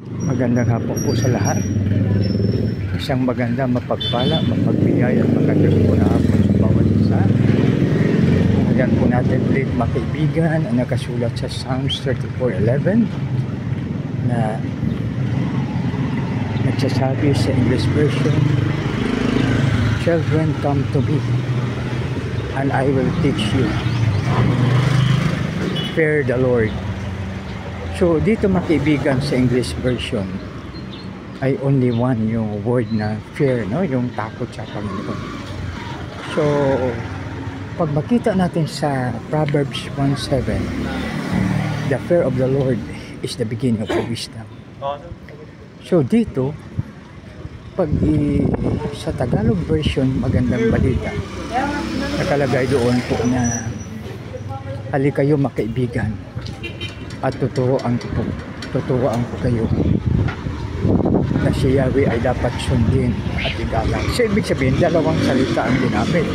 Magandang hapon po sa lahat. Isang maganda, mapagpala, mapagbigay at magandang po na hapon sa bawat isa. Ngayon po natin ulit mga kaibigan ang nakasulat sa Psalms 34:11 na nagsasabi sa English version, "Children, come to me and I will teach you. Fear the Lord." So dito mga kaibigan sa English version ay only one yung word na fear, no? Yung takot sa Panginoon. So pag makita natin sa Proverbs 1:7, the fear of the Lord is the beginning of wisdom. So dito sa Tagalog version, magandang balita, nakalagay doon po na halika kayo mga kaibigan at tuturuan ko kayo na si Yahweh ay dapat sundin at igalang. So ibig sabihin, dalawang salita ang ginamit.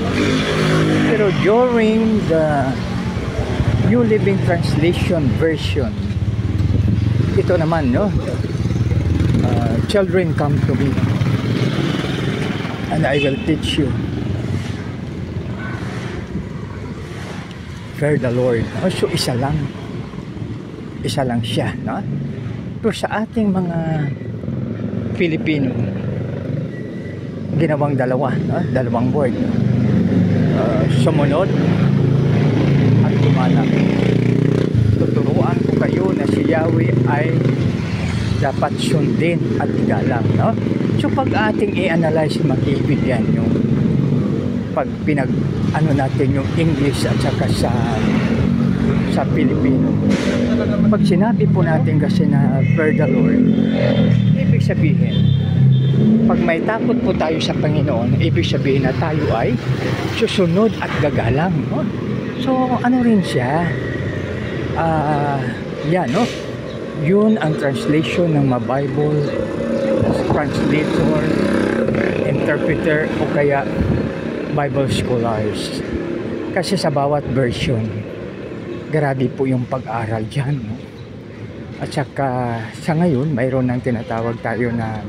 Pero during the New Living Translation version, ito naman, no? Children, come to me and I will teach you. Fear the Lord. So isa lang siya, no? Pero sa ating mga Pilipino, ginawang dalawa, no? Dalawang word, sumunod at tumanap. Tuturuan ko kayo na si Yahweh ay dapat sundin at igalang, no? So pag ating i-analyze mga kaibigan, yung pag natin yung English at saka sa Pilipino, pag sinabi po natin kasi na fear the Lord, ibig sabihin, pag may takot po tayo sa Panginoon, ibig sabihin na tayo ay susunod at gagalang, no? So ano rin siya, yan, no? Yun ang translation ng Bible translator, interpreter o kaya Bible scholars. Kasi sa bawat version, grabe po yung pag-aral dyan, no? At saka sa ngayon mayroon ng tinatawag tayo na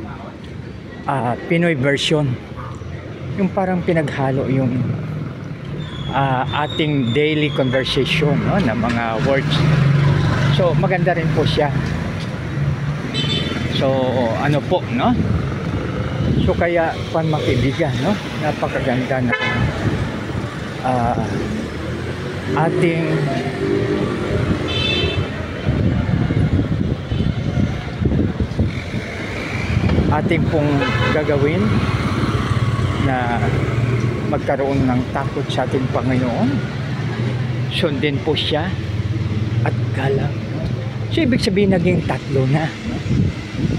Pinoy version, yung parang pinaghalo yung ating daily conversation, no, na mga words. So maganda rin po siya. So ano po, no? So kaya makaibigan, no, napakaganda na ating pong gagawin na magkaroon ng takot sa ating Panginoon, sundin po siya at galang. So ibig sabihin naging tatlo na, no?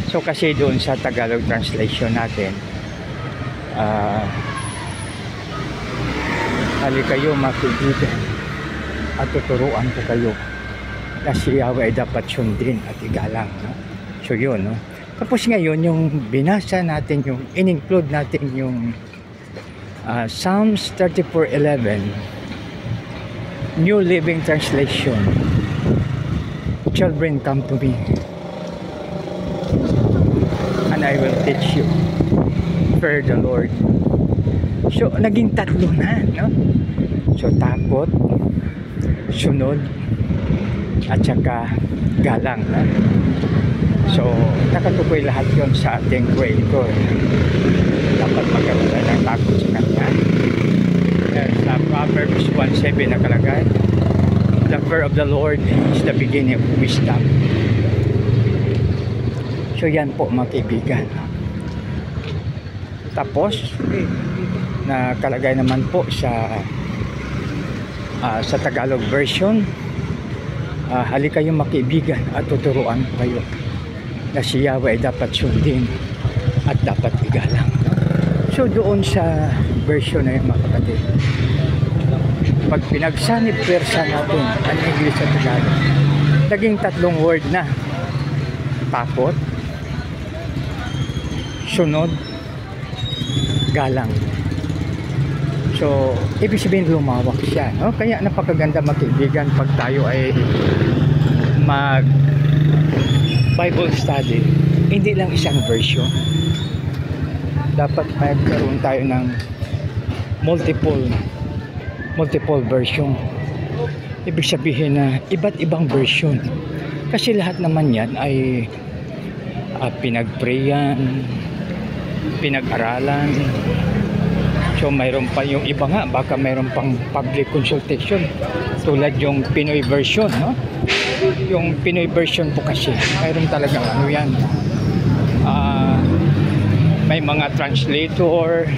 So kasi doon sa Tagalog translation natin, halika kayo mga kaibigan at tuturuan ko kayo na si Yahweh ay dapat sundin at igalang, no? So yun, no? Tapos ngayon yung binasa natin, yung in-include natin yung Psalms 34:11 New Living Translation. Children, come to me and I will teach you. Fear the Lord. So naging tatlo na, no? So takot, sunod at saka galang, no? So nakatukoy lahat yon sa ating creator. Dapat magkaroon ng takot sa kanya. Sa Proverbs 1:7 nakalagay, the fear of the Lord is the beginning of wisdom. So yan po mga kaibigan. Tapos nakalagay naman po sa Tagalog version, halika kayong mga kaibigan at tuturuan ko kayo na si Yahweh ay dapat sundin at dapat igalang. So doon sa version na yun mga kapatid, pag pinagsanib persa natin ang English at Tagalog, naging tatlong word na: takot, sunod, galang. So ibig sabihin lumawak siya, no? Kaya napakaganda mga kaibigan pag tayo ay mag Bible study Hindi lang isang version. Dapat magkaroon tayo ng multiple version. Ibig sabihin na iba't ibang version. Kasi lahat naman yan ay pinagprayan, pinag-aralan. So mayroon pa yung iba nga, baka mayroon pang public consultation tulad yung Pinoy version, no? Yung Pinoy version po kasi mayroon talaga ano yan, may mga translator,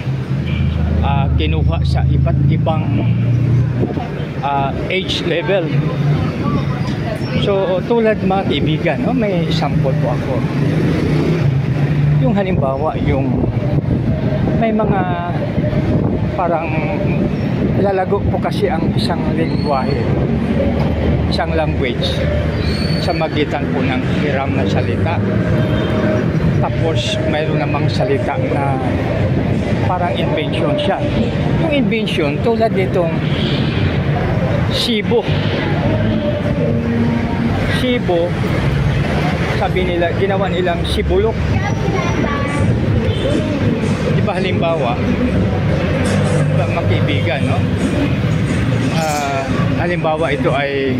kinuha sa iba't ibang age level. So tulad mga kaibigan, no? May sample po ako. Yung halimbawa, yung may mga parang lalago po kasi ang isang lingwahe, isang language sa magitan po ng hiram na salita. Tapos mayroon namang salita na parang invention siya. Yung invention tulad nitong Cebu, sabi nila, ginawa nilang sibulok. Di ba halimbawa, mga kaibigan, no? Halimbawa ito ay